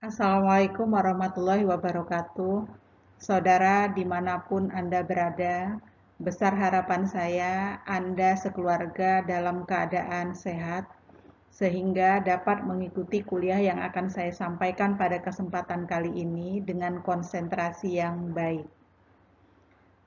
Assalamualaikum warahmatullahi wabarakatuh. Saudara dimanapun Anda berada, besar harapan saya Anda sekeluarga dalam keadaan sehat, sehingga dapat mengikuti kuliah yang akan saya sampaikan pada kesempatan kali ini dengan konsentrasi yang baik.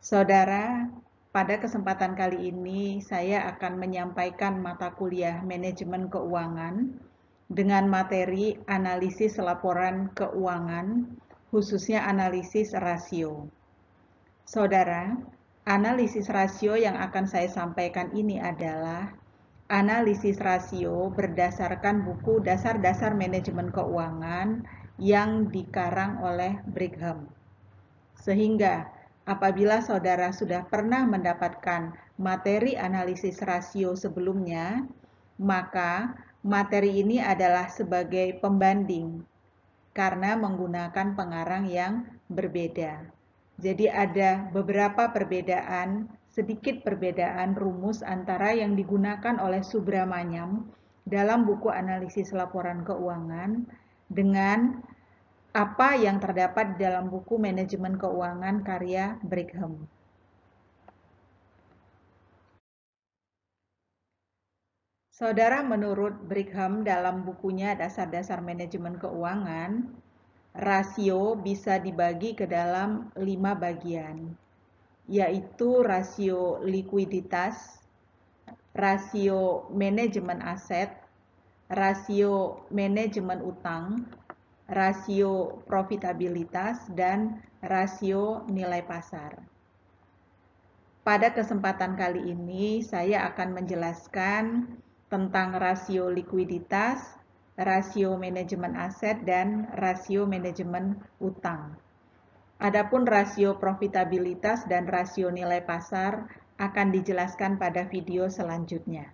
Saudara, pada kesempatan kali ini saya akan menyampaikan mata kuliah Manajemen Keuangan dengan materi analisis laporan keuangan, khususnya analisis rasio. Saudara, analisis rasio yang akan saya sampaikan ini adalah analisis rasio berdasarkan buku Dasar-dasar Manajemen Keuangan yang dikarang oleh Brigham. Sehingga apabila saudara sudah pernah mendapatkan materi analisis rasio sebelumnya, maka materi ini adalah sebagai pembanding karena menggunakan pengarang yang berbeda. Jadi ada beberapa perbedaan, sedikit perbedaan rumus antara yang digunakan oleh Subramanyam dalam buku analisis laporan keuangan dengan apa yang terdapat di dalam buku Manajemen Keuangan karya Brigham. Saudara, menurut Brigham dalam bukunya Dasar-dasar Manajemen Keuangan, rasio bisa dibagi ke dalam 5 bagian, yaitu rasio likuiditas, rasio manajemen aset, rasio manajemen utang, rasio profitabilitas, dan rasio nilai pasar. Pada kesempatan kali ini saya akan menjelaskan tentang rasio likuiditas, rasio manajemen aset, dan rasio manajemen utang. Adapun rasio profitabilitas dan rasio nilai pasar akan dijelaskan pada video selanjutnya.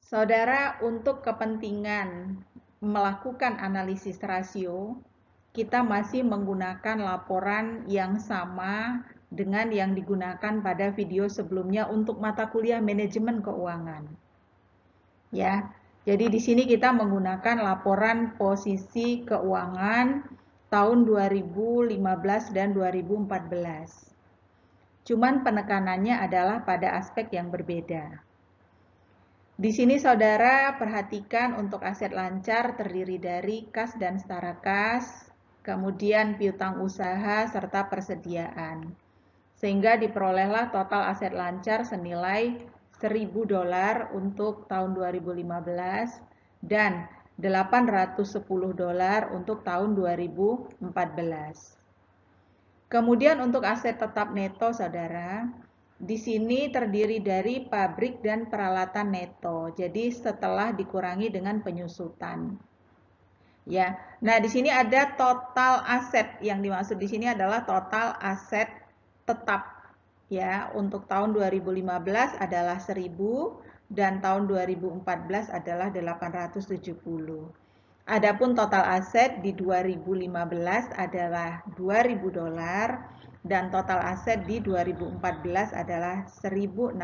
Saudara, untuk kepentingan melakukan analisis rasio, kita masih menggunakan laporan yang sama dengan yang digunakan pada video sebelumnya untuk mata kuliah manajemen keuangan. Ya, jadi di sini kita menggunakan laporan posisi keuangan tahun 2015 dan 2014. Cuman penekanannya adalah pada aspek yang berbeda. Di sini saudara perhatikan untuk aset lancar terdiri dari kas dan setara kas, kemudian piutang usaha serta persediaan. Sehingga diperolehlah total aset lancar senilai $1.000 untuk tahun 2015 dan $810 untuk tahun 2014. Kemudian untuk aset tetap neto, saudara, di sini terdiri dari pabrik dan peralatan neto. Jadi setelah dikurangi dengan penyusutan. Ya. Nah, di sini ada total aset. Yang dimaksud di sini adalah total aset tetap. Ya, untuk tahun 2015 adalah 1.000 dan tahun 2014 adalah 870. Adapun total aset di 2015 adalah $2.000 dan total aset di 2014 adalah $1.680.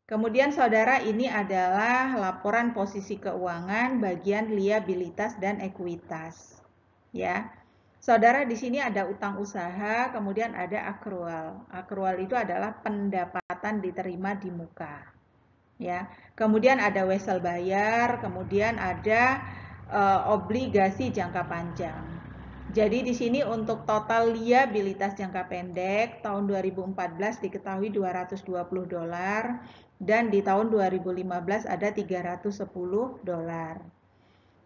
Kemudian saudara, ini adalah laporan posisi keuangan bagian liabilitas dan ekuitas. Ya. Saudara, di sini ada utang usaha, kemudian ada akrual. Akrual itu adalah pendapatan diterima di muka. Ya. Kemudian ada wesel bayar, kemudian ada obligasi jangka panjang. Jadi di sini untuk total liabilitas jangka pendek tahun 2014 diketahui $220 dan di tahun 2015 ada $310.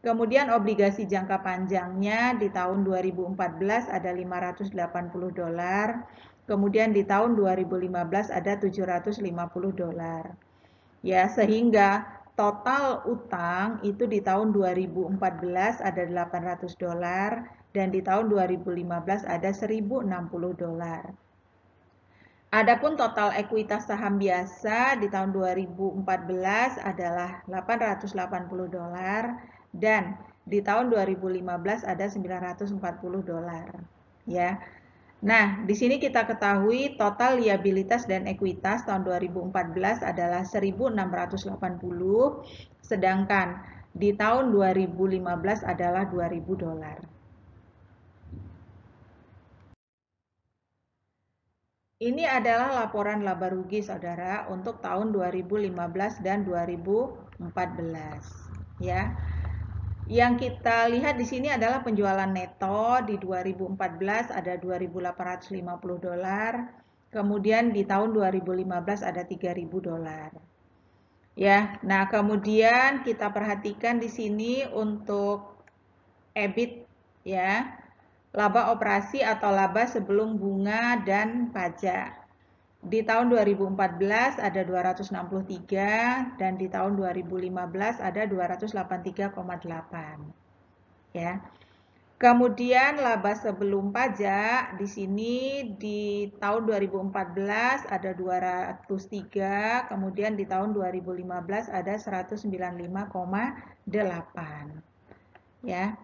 Kemudian obligasi jangka panjangnya di tahun 2014 ada $580, kemudian di tahun 2015 ada $750. Ya, sehingga total utang itu di tahun 2014 ada $800 dan di tahun 2015 ada $1.060. Adapun total ekuitas saham biasa di tahun 2014 adalah $880 dan di tahun 2015 ada $940. Ya. Nah, di sini kita ketahui total liabilitas dan ekuitas tahun 2014 adalah 1.680, sedangkan di tahun 2015 adalah 2.000 dolar. Ini adalah laporan laba rugi saudara untuk tahun 2015 dan 2014 ya. Yang kita lihat di sini adalah penjualan neto di 2014 ada 2.850 dolar, kemudian di tahun 2015 ada 3.000 dolar. Ya, nah kemudian kita perhatikan di sini untuk EBIT ya, laba operasi atau laba sebelum bunga dan pajak. Di tahun 2014 ada 263 dan di tahun 2015 ada 283,8 ya. Kemudian laba sebelum pajak di sini di tahun 2014 ada 203, kemudian di tahun 2015 ada 195,8 ya.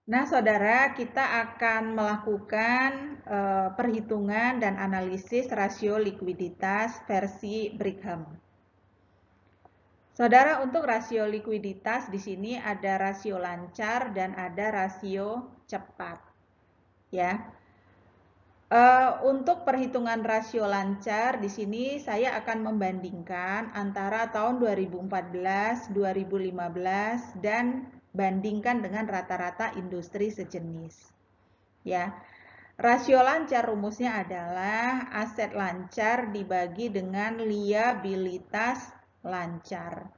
Nah, saudara, kita akan melakukan perhitungan dan analisis rasio likuiditas versi Brigham. Saudara, untuk rasio likuiditas di sini ada rasio lancar dan ada rasio cepat. Ya. Untuk perhitungan rasio lancar di sini saya akan membandingkan antara tahun 2014, 2015 dan bandingkan dengan rata-rata industri sejenis. Ya. Rasio lancar rumusnya adalah aset lancar dibagi dengan liabilitas lancar.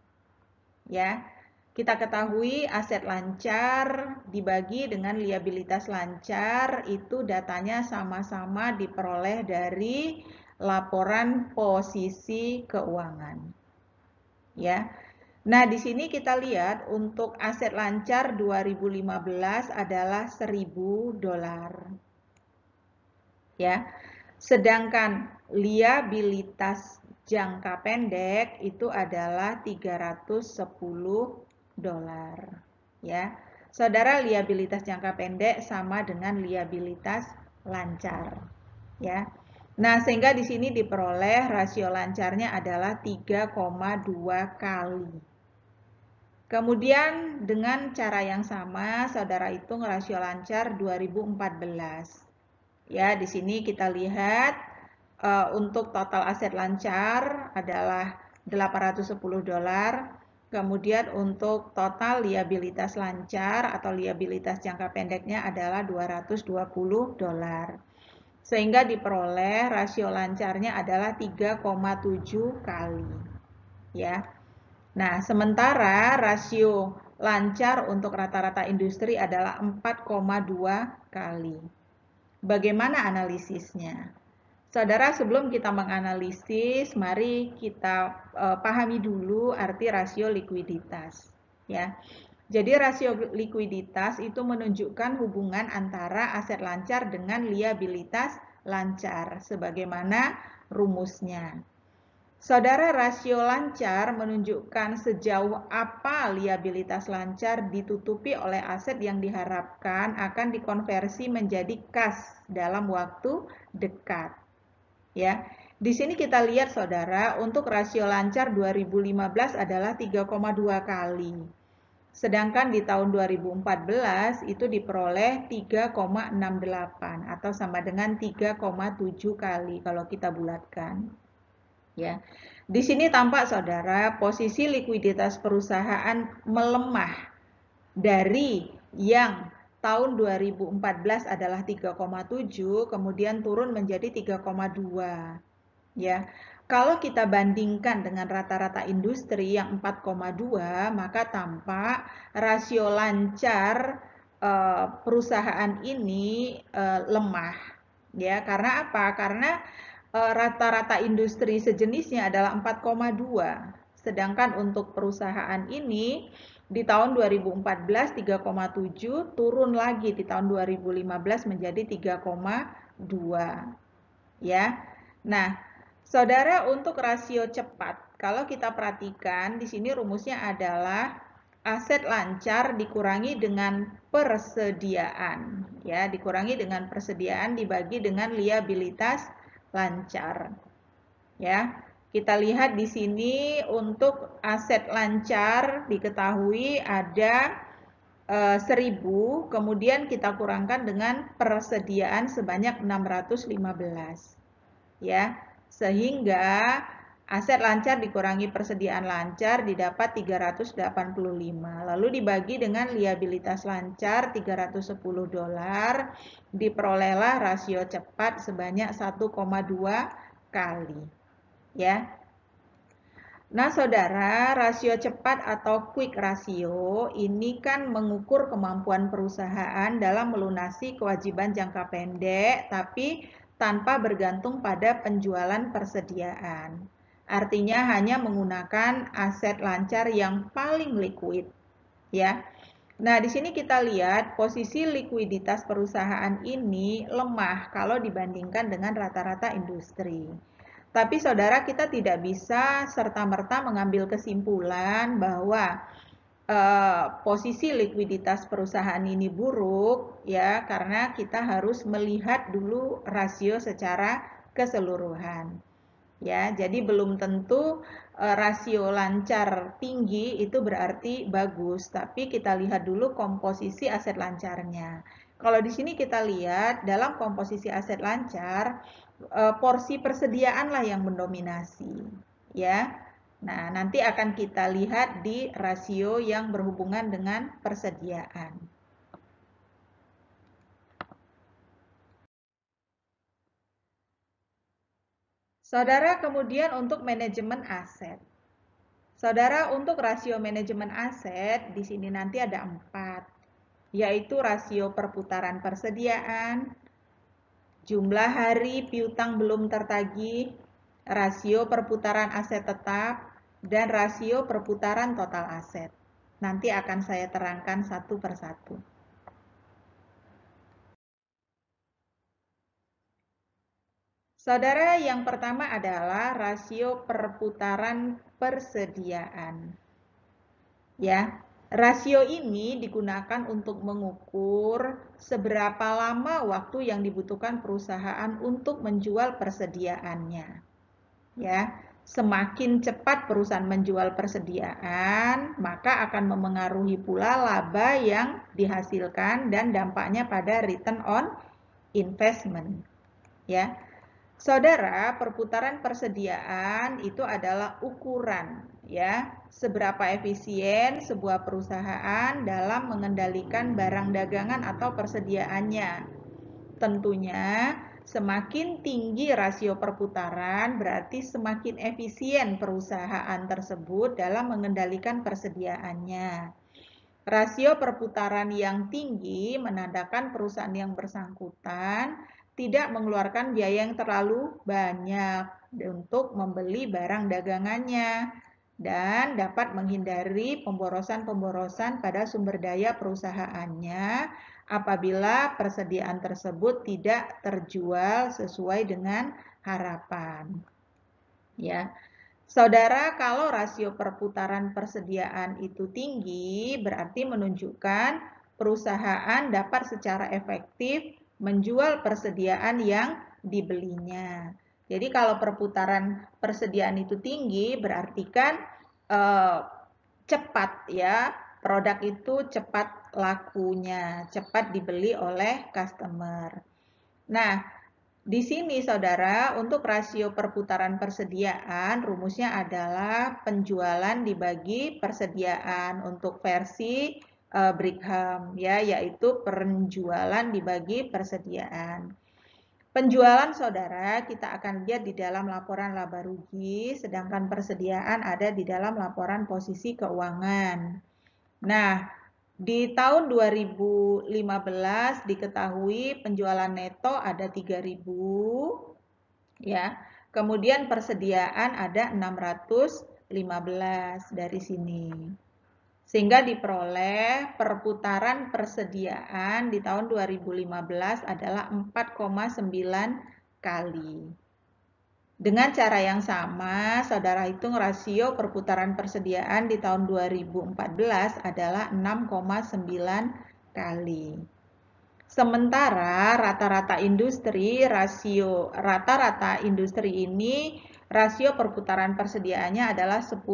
Ya. Kita ketahui aset lancar dibagi dengan liabilitas lancar itu datanya sama-sama diperoleh dari laporan posisi keuangan. Ya. Nah, di sini kita lihat untuk aset lancar 2015 adalah 1.000 dolar. Ya. Sedangkan liabilitas jangka pendek itu adalah 310 dolar ya. Saudara, liabilitas jangka pendek sama dengan liabilitas lancar ya. Nah, sehingga di sini diperoleh rasio lancarnya adalah 3,2 kali. Kemudian dengan cara yang sama saudara hitung rasio lancar 2014. Ya, di sini kita lihat untuk total aset lancar adalah 810 dolar. Kemudian untuk total liabilitas lancar atau liabilitas jangka pendeknya adalah 220 dolar. Sehingga diperoleh rasio lancarnya adalah 3,7 kali. Ya. Nah, sementara rasio lancar untuk rata-rata industri adalah 4,2 kali. Bagaimana analisisnya? Saudara, sebelum kita menganalisis, mari kita pahami dulu arti rasio likuiditas. Ya, jadi rasio likuiditas itu menunjukkan hubungan antara aset lancar dengan liabilitas lancar, sebagaimana rumusnya. Saudara, rasio lancar menunjukkan sejauh apa liabilitas lancar ditutupi oleh aset yang diharapkan akan dikonversi menjadi kas dalam waktu dekat. Ya, di sini kita lihat saudara, untuk rasio lancar 2015 adalah 3,2 kali. Sedangkan di tahun 2014 itu diperoleh 3,68 atau sama dengan 3,7 kali kalau kita bulatkan. Ya. Di sini tampak saudara, posisi likuiditas perusahaan melemah dari yang tahun 2014 adalah 3,7, kemudian turun menjadi 3,2. Ya. Kalau kita bandingkan dengan rata-rata industri yang 4,2, maka tampak rasio lancar perusahaan ini lemah. Ya, karena apa? Karena rata-rata industri sejenisnya adalah 4,2. Sedangkan untuk perusahaan ini di tahun 2014 3,7, turun lagi di tahun 2015 menjadi 3,2. Ya. Nah, saudara, untuk rasio cepat, kalau kita perhatikan di sini rumusnya adalah aset lancar dikurangi dengan persediaan, ya, dikurangi dengan persediaan dibagi dengan liabilitas lancar. Ya, kita lihat di sini untuk aset lancar diketahui ada 1000, kemudian kita kurangkan dengan persediaan sebanyak 615. Ya, sehingga aset lancar dikurangi persediaan lancar didapat 385. Lalu dibagi dengan liabilitas lancar $310, diperolehlah rasio cepat sebanyak 1,2 kali. Ya. Nah, saudara, rasio cepat atau quick ratio ini kan mengukur kemampuan perusahaan dalam melunasi kewajiban jangka pendek, tapi tanpa bergantung pada penjualan persediaan. Artinya hanya menggunakan aset lancar yang paling liquid, ya. Nah, di sini kita lihat posisi likuiditas perusahaan ini lemah kalau dibandingkan dengan rata-rata industri. Tapi saudara, kita tidak bisa serta-merta mengambil kesimpulan bahwa posisi likuiditas perusahaan ini buruk, ya, karena kita harus melihat dulu rasio secara keseluruhan. Ya, jadi belum tentu rasio lancar tinggi itu berarti bagus, tapi kita lihat dulu komposisi aset lancarnya. Kalau di sini kita lihat dalam komposisi aset lancar, porsi persediaanlah yang mendominasi, ya. Nah, nanti akan kita lihat di rasio yang berhubungan dengan persediaan. Saudara, kemudian untuk manajemen aset. Saudara, untuk rasio manajemen aset, di sini nanti ada 4, yaitu rasio perputaran persediaan, jumlah hari piutang belum tertagih, rasio perputaran aset tetap, dan rasio perputaran total aset. Nanti akan saya terangkan satu persatu. Saudara, yang pertama adalah rasio perputaran persediaan. Ya, rasio ini digunakan untuk mengukur seberapa lama waktu yang dibutuhkan perusahaan untuk menjual persediaannya. Ya, semakin cepat perusahaan menjual persediaan, maka akan memengaruhi pula laba yang dihasilkan dan dampaknya pada return on investment. Ya. Saudara, perputaran persediaan itu adalah ukuran, ya, seberapa efisien sebuah perusahaan dalam mengendalikan barang dagangan atau persediaannya. Tentunya, semakin tinggi rasio perputaran berarti semakin efisien perusahaan tersebut dalam mengendalikan persediaannya. Rasio perputaran yang tinggi menandakan perusahaan yang bersangkutan tidak mengeluarkan biaya yang terlalu banyak untuk membeli barang dagangannya dan dapat menghindari pemborosan-pemborosan pada sumber daya perusahaannya apabila persediaan tersebut tidak terjual sesuai dengan harapan. Ya. Saudara, kalau rasio perputaran persediaan itu tinggi, berarti menunjukkan perusahaan dapat secara efektif menjual persediaan yang dibelinya. Jadi kalau perputaran persediaan itu tinggi, berarti kan cepat, ya, produk itu cepat lakunya, cepat dibeli oleh customer. Nah, di sini saudara, untuk rasio perputaran persediaan, rumusnya adalah penjualan dibagi persediaan untuk versi Brigham, ya, yaitu penjualan dibagi persediaan. Penjualan saudara kita akan lihat di dalam laporan laba rugi, sedangkan persediaan ada di dalam laporan posisi keuangan. Nah, di tahun 2015 diketahui penjualan neto ada 3.000, ya. Kemudian persediaan ada 615 dari sini. Sehingga diperoleh perputaran persediaan di tahun 2015 adalah 4,9 kali. Dengan cara yang sama, saudara hitung rasio perputaran persediaan di tahun 2014 adalah 6,9 kali. Sementara rata-rata industri, rata-rata industri ini rasio perputaran persediaannya adalah 10,9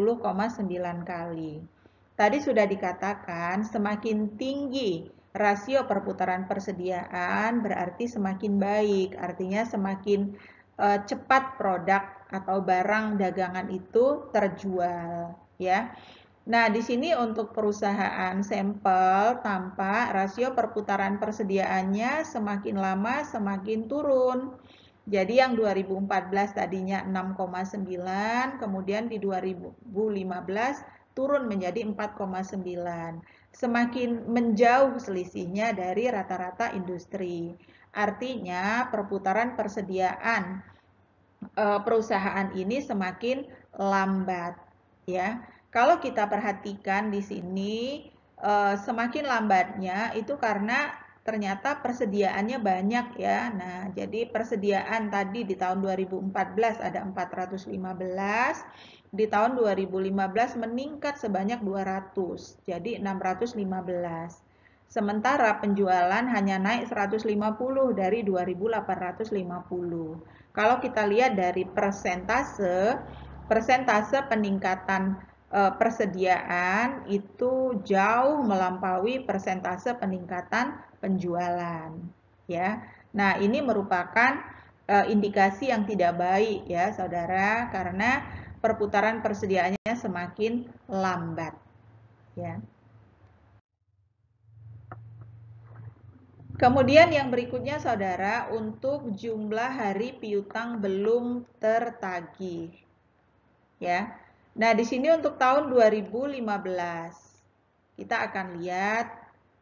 kali. Tadi sudah dikatakan semakin tinggi rasio perputaran persediaan berarti semakin baik, artinya semakin cepat produk atau barang dagangan itu terjual, ya. Nah, di sini untuk perusahaan sampel tampak rasio perputaran persediaannya semakin lama semakin turun. Jadi yang 2014 tadinya 6,9, kemudian di 2015 turun menjadi 4,9. Semakin menjauh selisihnya dari rata-rata industri. Artinya perputaran persediaan perusahaan ini semakin lambat, ya. Kalau kita perhatikan di sini semakin lambatnya itu karena ternyata persediaannya banyak, ya. Nah, jadi persediaan tadi di tahun 2014 ada 415, di tahun 2015 meningkat sebanyak 200, jadi 615. Sementara penjualan hanya naik 150 dari 2.850. Kalau kita lihat dari persentase peningkatan persediaan itu jauh melampaui persentase peningkatan penjualan, ya. Nah, ini merupakan indikasi yang tidak baik, ya, saudara, karena perputaran persediaannya semakin lambat, ya. Kemudian yang berikutnya saudara, untuk jumlah hari piutang belum tertagih. Ya. Nah, di sini untuk tahun 2015 kita akan lihat,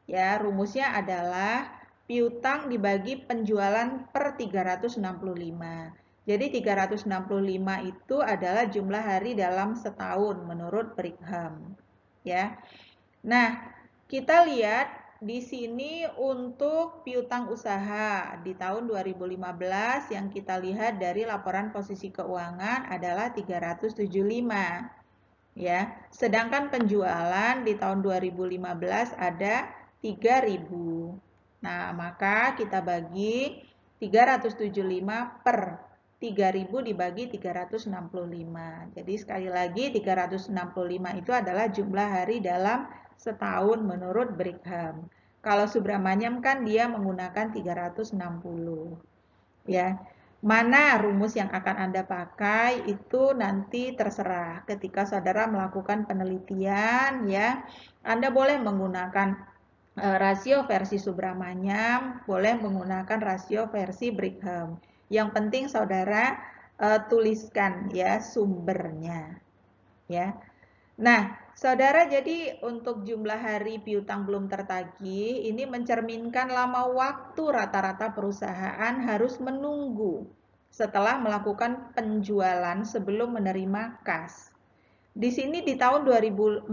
ya, rumusnya adalah piutang dibagi penjualan per 365. Jadi 365 itu adalah jumlah hari dalam setahun menurut Brigham, ya. Nah, kita lihat di sini untuk piutang usaha di tahun 2015 yang kita lihat dari laporan posisi keuangan adalah 375, ya. Sedangkan penjualan di tahun 2015 ada 3.000. Nah, maka kita bagi 375 per 3.000 dibagi 365. Jadi sekali lagi 365 itu adalah jumlah hari dalam setahun menurut Brigham. Kalau Subramanyam kan dia menggunakan 360. Ya. Mana rumus yang akan Anda pakai itu nanti terserah. Ketika saudara melakukan penelitian, ya, Anda boleh menggunakan rasio versi Subramanyam, boleh menggunakan rasio versi Brigham. Yang penting saudara tuliskan, ya, sumbernya, ya. Nah, saudara, jadi untuk jumlah hari piutang belum tertagih ini mencerminkan lama waktu rata-rata perusahaan harus menunggu setelah melakukan penjualan sebelum menerima kas. Di sini di tahun 2014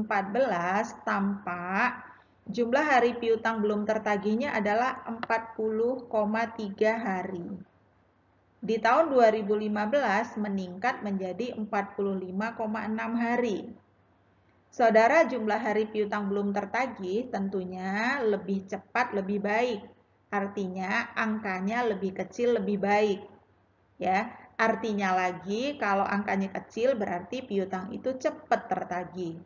tampak jumlah hari piutang belum tertagihnya adalah 40,3 hari. Di tahun 2015 meningkat menjadi 45,6 hari. Saudara, jumlah hari piutang belum tertagih tentunya lebih cepat lebih baik. Artinya angkanya lebih kecil lebih baik. Ya, artinya lagi kalau angkanya kecil berarti piutang itu cepat tertagih.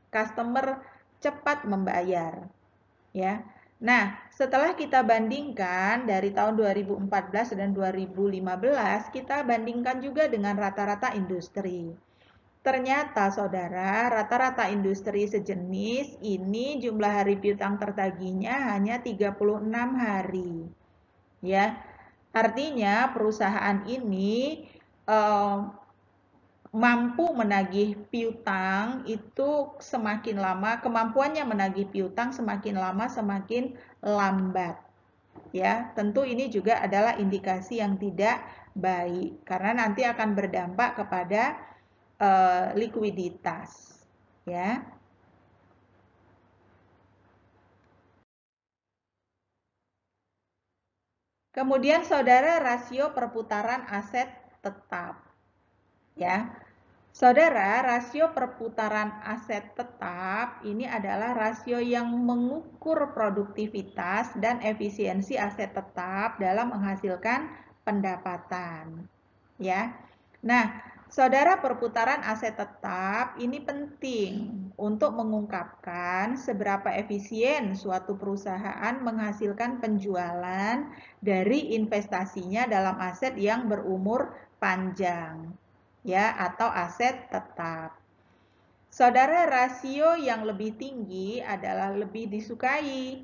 Customer cepat membayar. Ya. Nah, setelah kita bandingkan dari tahun 2014 dan 2015, kita bandingkan juga dengan rata-rata industri. Ternyata saudara, rata-rata industri sejenis ini jumlah hari piutang tertagihnya hanya 36 hari. Ya. Artinya perusahaan ini mampu menagih piutang itu semakin lama, kemampuannya menagih piutang semakin lama semakin lambat. Ya, tentu ini juga adalah indikasi yang tidak baik karena nanti akan berdampak kepada likuiditas, ya. Kemudian saudara, rasio perputaran aset tetap. Ya. Saudara, rasio perputaran aset tetap ini adalah rasio yang mengukur produktivitas dan efisiensi aset tetap dalam menghasilkan pendapatan. Ya. Nah, saudara, perputaran aset tetap ini penting untuk mengungkapkan seberapa efisien suatu perusahaan menghasilkan penjualan dari investasinya dalam aset yang berumur panjang, ya, atau aset tetap. Saudara, rasio yang lebih tinggi adalah lebih disukai,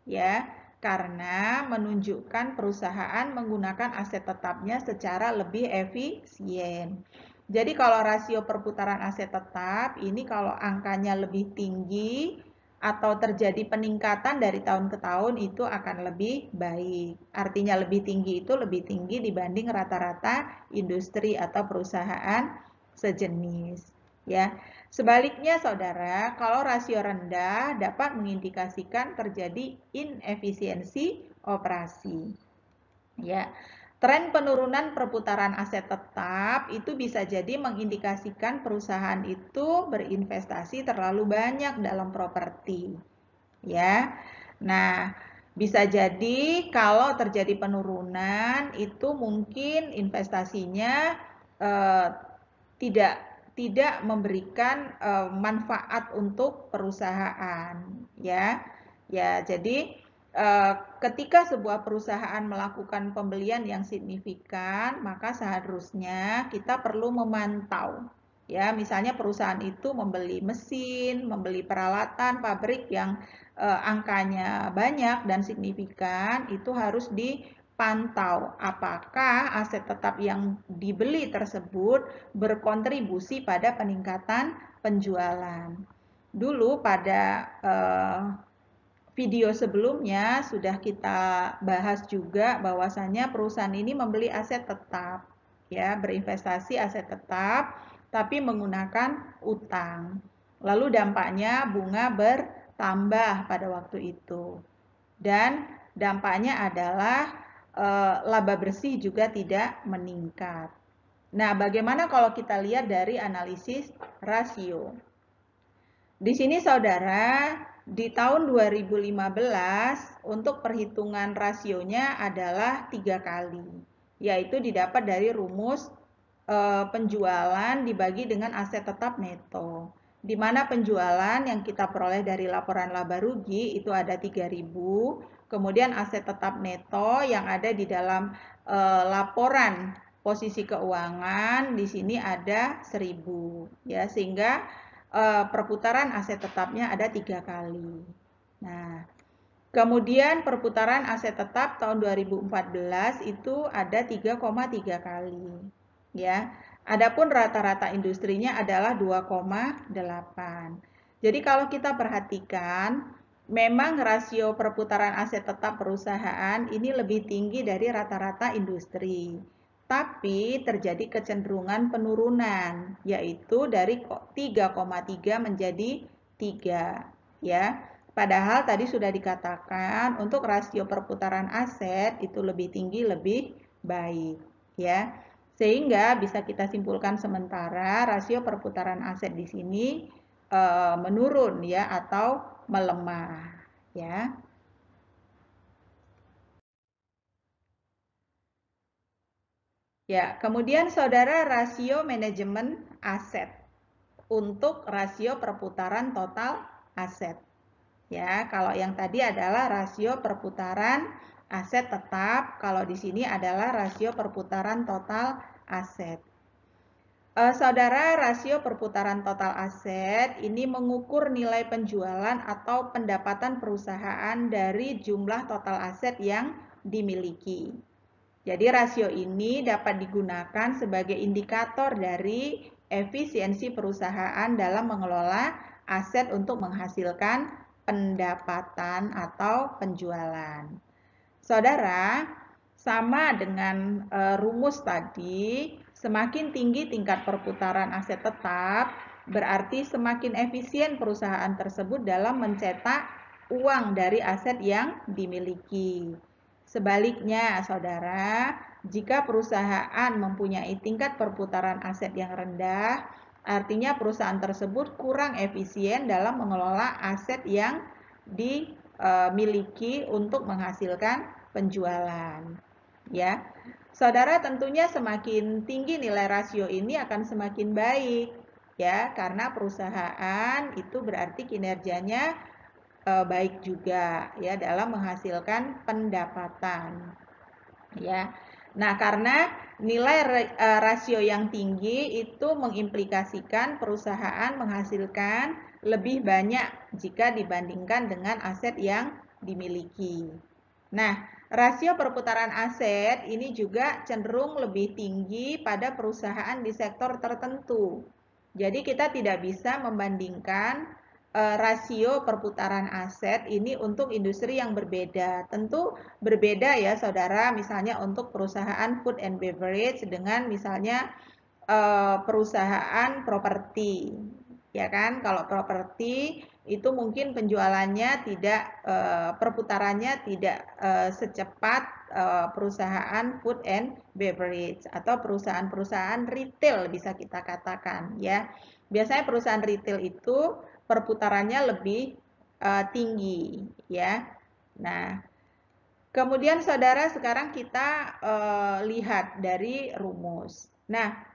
ya, karena menunjukkan perusahaan menggunakan aset tetapnya secara lebih efisien. Jadi kalau rasio perputaran aset tetap ini kalau angkanya lebih tinggi atau terjadi peningkatan dari tahun ke tahun itu akan lebih baik. Artinya lebih tinggi itu lebih tinggi dibanding rata-rata industri atau perusahaan sejenis, ya. Sebaliknya, saudara, kalau rasio rendah dapat mengindikasikan terjadi inefisiensi operasi. Ya, tren penurunan perputaran aset tetap itu bisa jadi mengindikasikan perusahaan itu berinvestasi terlalu banyak dalam properti. Ya, nah bisa jadi kalau terjadi penurunan itu mungkin investasinya tidak memberikan manfaat untuk perusahaan, ya. Ya, jadi ketika sebuah perusahaan melakukan pembelian yang signifikan, maka seharusnya kita perlu memantau. Ya, misalnya perusahaan itu membeli mesin, membeli peralatan pabrik yang angkanya banyak dan signifikan, itu harus dipantau apakah aset tetap yang dibeli tersebut berkontribusi pada peningkatan penjualan. Dulu pada video sebelumnya sudah kita bahas juga bahwasannya perusahaan ini membeli aset tetap, ya, berinvestasi aset tetap, tapi menggunakan utang. Lalu dampaknya bunga bertambah pada waktu itu. Dan dampaknya adalah laba bersih juga tidak meningkat. Nah, bagaimana kalau kita lihat dari analisis rasio? Di sini saudara, di tahun 2015 untuk perhitungan rasionya adalah 3 kali, yaitu didapat dari rumus penjualan dibagi dengan aset tetap neto. Di mana penjualan yang kita peroleh dari laporan laba rugi itu ada 3.000, kemudian aset tetap neto yang ada di dalam laporan posisi keuangan di sini ada 1.000, ya, sehingga perputaran aset tetapnya ada 3 kali. Nah, kemudian perputaran aset tetap tahun 2014 itu ada 3,3 kali. Ya. Adapun rata-rata industrinya adalah 2,8. Jadi kalau kita perhatikan, memang rasio perputaran aset tetap perusahaan ini lebih tinggi dari rata-rata industri. Tapi terjadi kecenderungan penurunan, yaitu dari 3,3 menjadi 3, ya. Padahal tadi sudah dikatakan untuk rasio perputaran aset itu lebih tinggi, lebih baik, ya. Sehingga bisa kita simpulkan sementara rasio perputaran aset di sini menurun, ya, atau melemah, ya. Ya, kemudian saudara, rasio manajemen aset untuk rasio perputaran total aset. Ya, kalau yang tadi adalah rasio perputaran aset tetap, kalau di sini adalah rasio perputaran total aset. Saudara, rasio perputaran total aset ini mengukur nilai penjualan atau pendapatan perusahaan dari jumlah total aset yang dimiliki. Jadi rasio ini dapat digunakan sebagai indikator dari efisiensi perusahaan dalam mengelola aset untuk menghasilkan pendapatan atau penjualan. Saudara, sama dengan rumus tadi, semakin tinggi tingkat perputaran aset tetap, berarti semakin efisien perusahaan tersebut dalam mencetak uang dari aset yang dimiliki. Sebaliknya, saudara, jika perusahaan mempunyai tingkat perputaran aset yang rendah, artinya perusahaan tersebut kurang efisien dalam mengelola aset yang dimiliki untuk menghasilkan penjualan. Ya, saudara, tentunya semakin tinggi nilai rasio ini akan semakin baik, ya, karena perusahaan itu berarti kinerjanya baik juga, ya, dalam menghasilkan pendapatan, ya. Nah, karena nilai rasio yang tinggi itu mengimplikasikan perusahaan menghasilkan lebih banyak jika dibandingkan dengan aset yang dimiliki. Nah, rasio perputaran aset ini juga cenderung lebih tinggi pada perusahaan di sektor tertentu. Jadi kita tidak bisa membandingkan rasio perputaran aset ini untuk industri yang berbeda. Tentu berbeda ya saudara, misalnya untuk perusahaan food and beverage dengan misalnya perusahaan properti. Ya kan, kalau properti itu mungkin penjualannya tidak, perputarannya tidak secepat perusahaan food and beverage atau perusahaan-perusahaan retail bisa kita katakan ya. Biasanya perusahaan retail itu perputarannya lebih tinggi ya. Nah, kemudian saudara sekarang kita lihat dari rumus. Nah,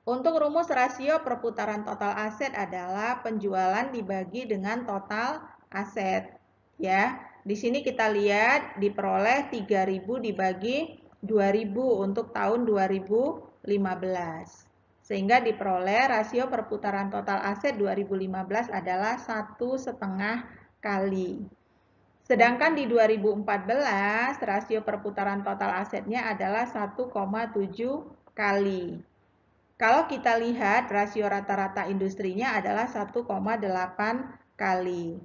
untuk rumus rasio perputaran total aset adalah penjualan dibagi dengan total aset. Ya, di sini kita lihat diperoleh 3.000 dibagi 2.000 untuk tahun 2015. Sehingga diperoleh rasio perputaran total aset 2015 adalah 1,5 kali. Sedangkan di 2014 rasio perputaran total asetnya adalah 1,7 kali. Kalau kita lihat rasio rata-rata industrinya adalah 1,8 kali.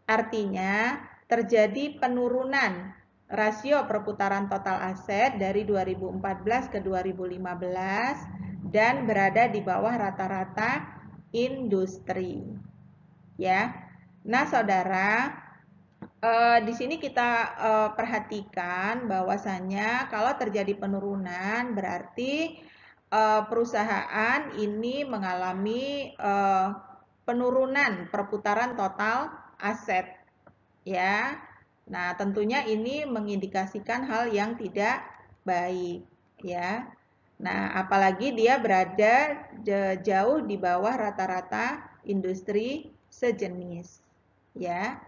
Artinya terjadi penurunan rasio perputaran total aset dari 2014 ke 2015 dan berada di bawah rata-rata industri. Ya. Nah, saudara, di sini kita perhatikan bahwasannya kalau terjadi penurunan berarti perusahaan ini mengalami penurunan perputaran total aset, ya. Nah, tentunya ini mengindikasikan hal yang tidak baik, ya. Nah, apalagi dia berada jauh di bawah rata-rata industri sejenis, ya.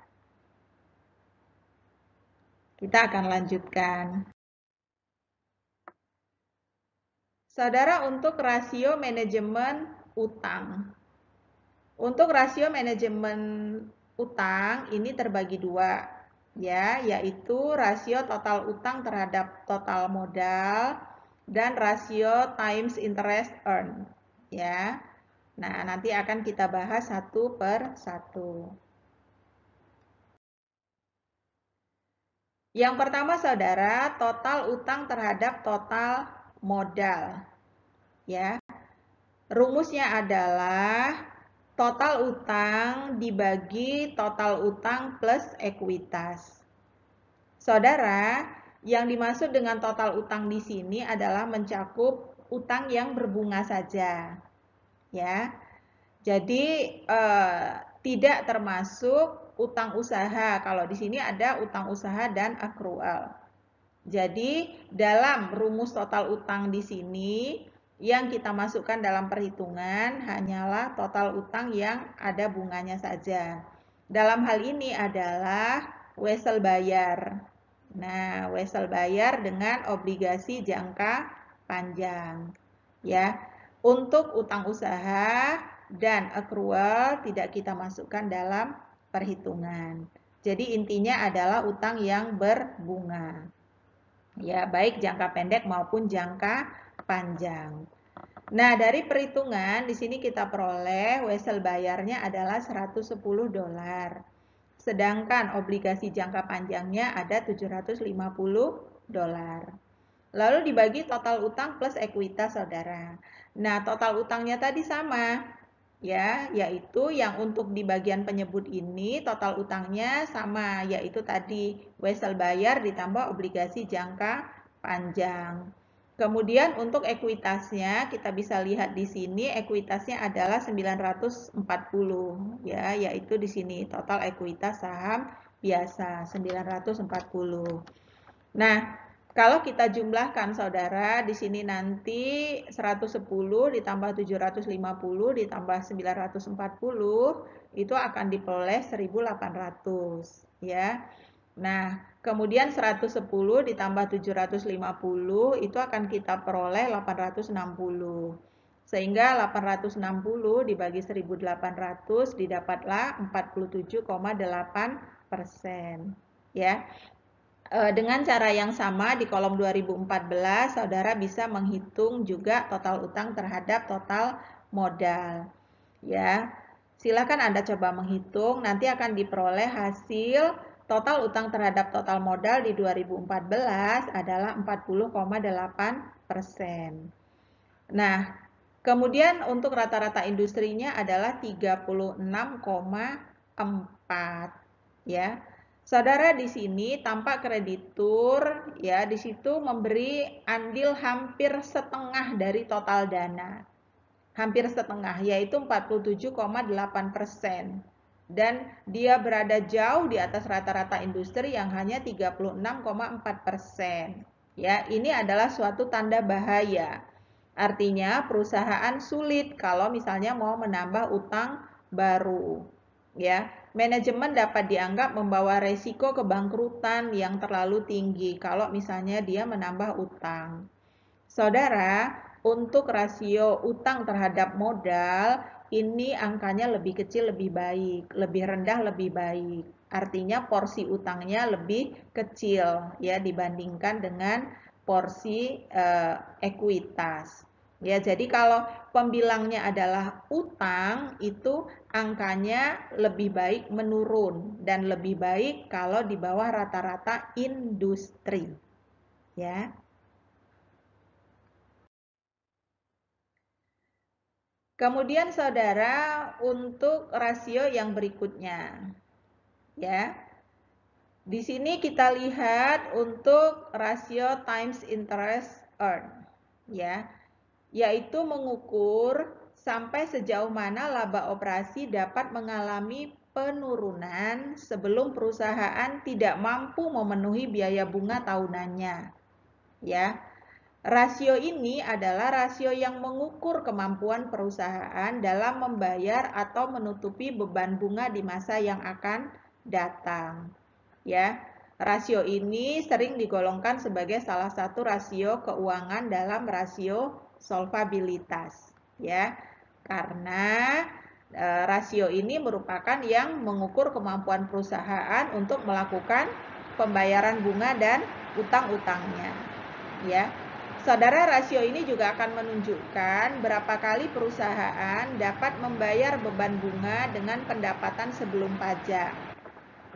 Kita akan lanjutkan. Saudara, untuk rasio manajemen utang. Untuk rasio manajemen utang ini terbagi dua, ya, yaitu rasio total utang terhadap total modal dan rasio times interest earned, ya. Nah, nanti akan kita bahas satu per satu. Yang pertama, saudara, total utang terhadap total modal. Ya. Rumusnya adalah total utang dibagi total utang plus ekuitas. Saudara, yang dimaksud dengan total utang di sini adalah mencakup utang yang berbunga saja. Ya. Jadi tidak termasuk utang usaha. Kalau di sini ada utang usaha dan akrual. Jadi dalam rumus total utang di sini yang kita masukkan dalam perhitungan hanyalah total utang yang ada bunganya saja. Dalam hal ini adalah wesel bayar. Nah, wesel bayar dengan obligasi jangka panjang. Ya. Untuk utang usaha dan accrual tidak kita masukkan dalam perhitungan. Jadi intinya adalah utang yang berbunga. Ya, baik jangka pendek maupun jangka panjang. Nah, dari perhitungan di sini kita peroleh wesel bayarnya adalah 110 dolar. Sedangkan obligasi jangka panjangnya ada 750 dolar. Lalu dibagi total utang plus ekuitas, saudara. Nah, total utangnya tadi sama, ya, yaitu yang untuk di bagian penyebut ini total utangnya sama, yaitu tadi wesel bayar ditambah obligasi jangka panjang. Kemudian untuk ekuitasnya kita bisa lihat di sini ekuitasnya adalah 940 ya, yaitu di sini total ekuitas saham biasa 940. Nah, kalau kita jumlahkan saudara, di sini nanti 110 ditambah 750 ditambah 940 itu akan diperoleh 1800 ya. Nah, kemudian 110 ditambah 750 itu akan kita peroleh 860. Sehingga 860 dibagi 1800 didapatlah 47,8%. Ya. Dengan cara yang sama di kolom 2014 saudara bisa menghitung juga total utang terhadap total modal. Ya. Silakan Anda coba menghitung, nanti akan diperoleh hasil total utang terhadap total modal di 2014 adalah 40,8%. Nah, kemudian untuk rata-rata industrinya adalah 36,4 ya. Saudara di sini tampak kreditur ya, di situ memberi andil hampir setengah dari total dana. Hampir setengah, yaitu 47,8%. Dan dia berada jauh di atas rata-rata industri yang hanya 36,4%. Ya, ini adalah suatu tanda bahaya. Artinya perusahaan sulit kalau misalnya mau menambah utang baru. Ya, manajemen dapat dianggap membawa resiko kebangkrutan yang terlalu tinggi kalau misalnya dia menambah utang. Saudara, untuk rasio utang terhadap modal, ini angkanya lebih kecil lebih baik, lebih rendah lebih baik. Artinya porsi utangnya lebih kecil ya dibandingkan dengan porsi ekuitas. Ya, jadi kalau pembilangnya adalah utang, itu angkanya lebih baik menurun dan lebih baik kalau di bawah rata-rata industri. Ya. Kemudian saudara untuk rasio yang berikutnya. Ya. Di sini kita lihat untuk rasio times interest earned ya, yaitu mengukur sampai sejauh mana laba operasi dapat mengalami penurunan sebelum perusahaan tidak mampu memenuhi biaya bunga tahunannya. Ya. Rasio ini adalah rasio yang mengukur kemampuan perusahaan dalam membayar atau menutupi beban bunga di masa yang akan datang. Ya, rasio ini sering digolongkan sebagai salah satu rasio keuangan dalam rasio solvabilitas. Ya, karena rasio ini merupakan yang mengukur kemampuan perusahaan untuk melakukan pembayaran bunga dan utang-utangnya. Ya. Saudara, rasio ini juga akan menunjukkan berapa kali perusahaan dapat membayar beban bunga dengan pendapatan sebelum pajak.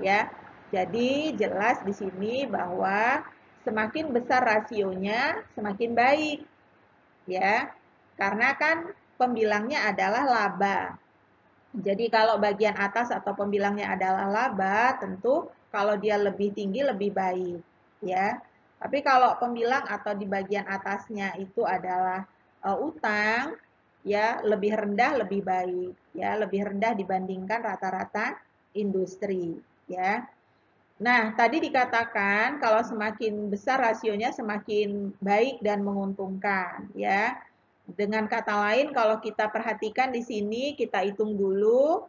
Ya. Jadi jelas di sini bahwa semakin besar rasionya semakin baik. Ya. Karena kan pembilangnya adalah laba. Jadi kalau bagian atas atau pembilangnya adalah laba, tentu kalau dia lebih tinggi lebih baik, ya. Tapi kalau pembilang atau di bagian atasnya itu adalah utang, ya lebih rendah lebih baik, ya lebih rendah dibandingkan rata-rata industri, ya. Nah, tadi dikatakan kalau semakin besar rasionya semakin baik dan menguntungkan, ya. Dengan kata lain, kalau kita perhatikan di sini, kita hitung dulu.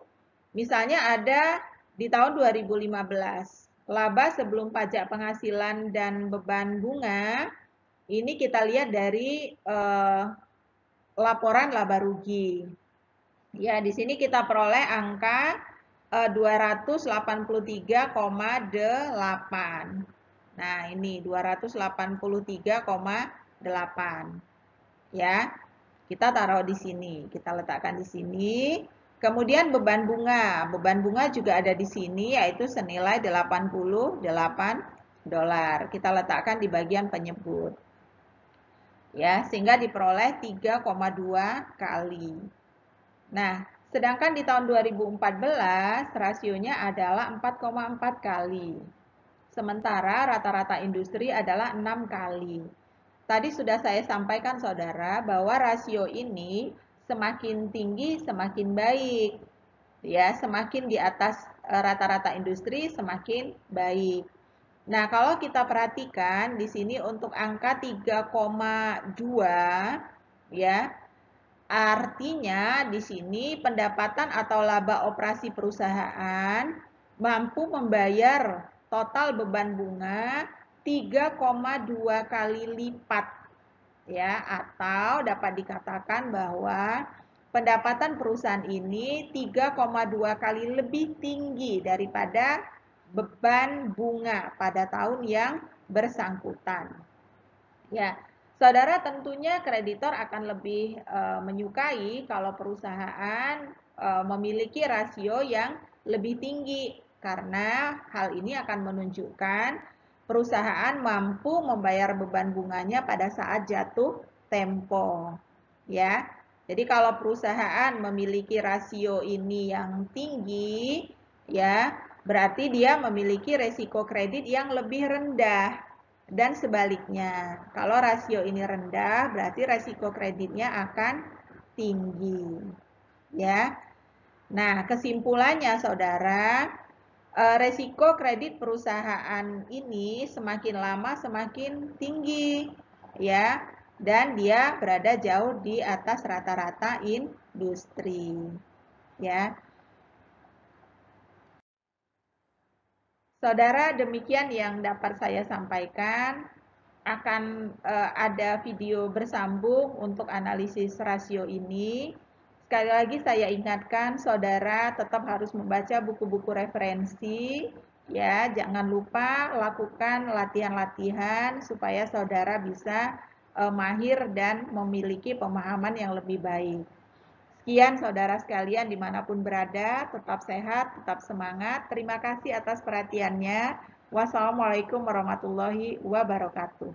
Misalnya ada di tahun 2015, laba sebelum pajak penghasilan dan beban bunga, ini kita lihat dari laporan laba rugi. Ya, di sini kita peroleh angka 283,8. Nah, ini 283,8. Ya. Kita taruh di sini, kita letakkan di sini. Kemudian beban bunga. Beban bunga juga ada di sini yaitu senilai 88 dolar. Kita letakkan di bagian penyebut. Ya, sehingga diperoleh 3,2 kali. Nah, sedangkan di tahun 2014 rasionya adalah 4,4 kali. sementara rata-rata industri adalah 6 kali. Tadi sudah saya sampaikan saudara bahwa rasio ini semakin tinggi semakin baik. Ya, semakin di atas rata-rata industri semakin baik. Nah, kalau kita perhatikan di sini untuk angka 3,2 ya, artinya di sini pendapatan atau laba operasi perusahaan mampu membayar total beban bunga 3,2 kali lipat ya, atau dapat dikatakan bahwa pendapatan perusahaan ini 3,2 kali lebih tinggi daripada beban bunga pada tahun yang bersangkutan. Ya, saudara tentunya kreditor akan lebih menyukai kalau perusahaan memiliki rasio yang lebih tinggi karena hal ini akan menunjukkan perusahaan mampu membayar beban bunganya pada saat jatuh tempo. Ya. Jadi kalau perusahaan memiliki rasio ini yang tinggi, ya, berarti dia memiliki resiko kredit yang lebih rendah. Dan sebaliknya, kalau rasio ini rendah, berarti resiko kreditnya akan tinggi. Ya. Nah, kesimpulannya saudara, resiko kredit perusahaan ini semakin lama semakin tinggi, ya, dan dia berada jauh di atas rata-rata industri, ya. Saudara, demikian yang dapat saya sampaikan. Akan ada video bersambung untuk analisis rasio ini. Sekali lagi saya ingatkan saudara tetap harus membaca buku-buku referensi ya, jangan lupa lakukan latihan-latihan supaya saudara bisa mahir dan memiliki pemahaman yang lebih baik. Sekian saudara sekalian dimanapun berada, tetap sehat, tetap semangat. Terima kasih atas perhatiannya. Wassalamualaikum warahmatullahi wabarakatuh.